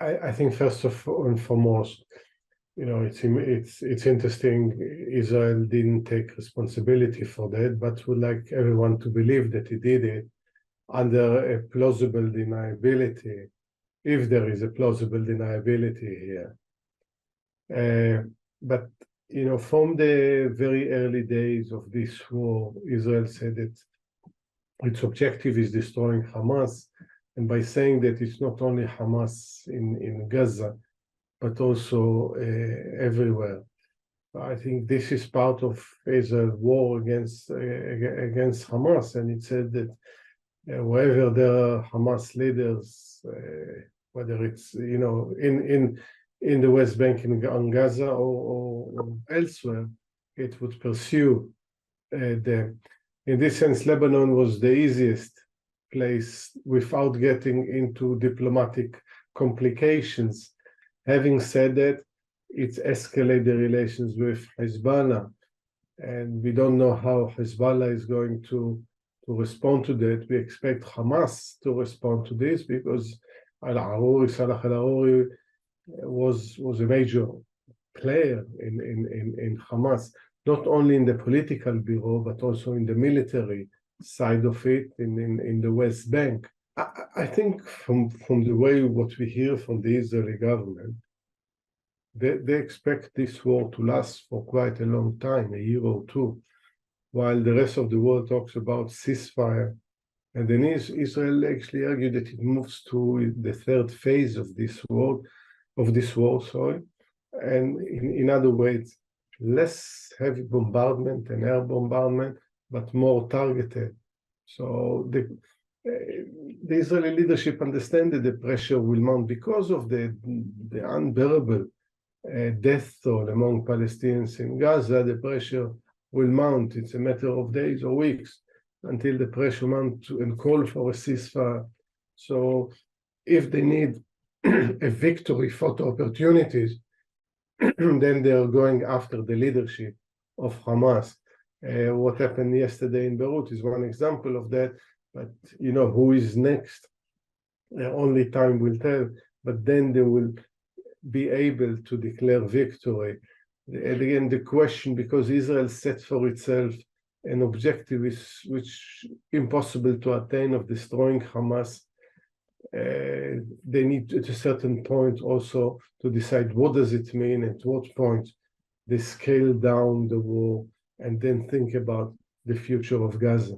I think first and foremost, it's interesting. Israel didn't take responsibility for that, but would like everyone to believe that he did it under a plausible deniability, if there is a plausible deniability here. But from the very early days of this war, Israel said that its objective is destroying Hamas, and by saying that it's not only Hamas in Gaza, but also everywhere. I think this is part of Israel's war against Hamas, and it said that wherever there are Hamas leaders, whether it's in the West Bank on Gaza or elsewhere, it would pursue them. In this sense, Lebanon was the easiest place without getting into diplomatic complications. Having said that, it's escalated the relations with Hezbollah, and we don't know how Hezbollah is going to respond to that. We expect Hamas to respond to this because al-Arouri, Saleh al-Arouri was a major player in Hamas, not only in the political bureau, but also in the military side of it, in the West Bank. I think from the way what we hear from the Israeli government, they expect this war to last for quite a long time, a year or two, while the rest of the world talks about ceasefire. And then Israel actually argued that it moves to the third phase of this war, and in other words, less heavy bombardment and air bombardment, but more targeted. So the Israeli leadership understands that the pressure will mount because of the unbearable death toll among Palestinians in Gaza. The pressure will mount. It's a matter of days or weeks until the pressure mounts and call for a ceasefire. So if they need a victory photo opportunities, then they're going after the leadership of Hamas. What happened yesterday in Beirut is one example of that, but who is next? Only time will tell, but then they will be able to declare victory. And again, the question, because Israel set for itself an objective which impossible to attain, of destroying Hamas, they need at a certain point also to decide what does it mean, at what point they scale down the war, and then think about the future of Gaza.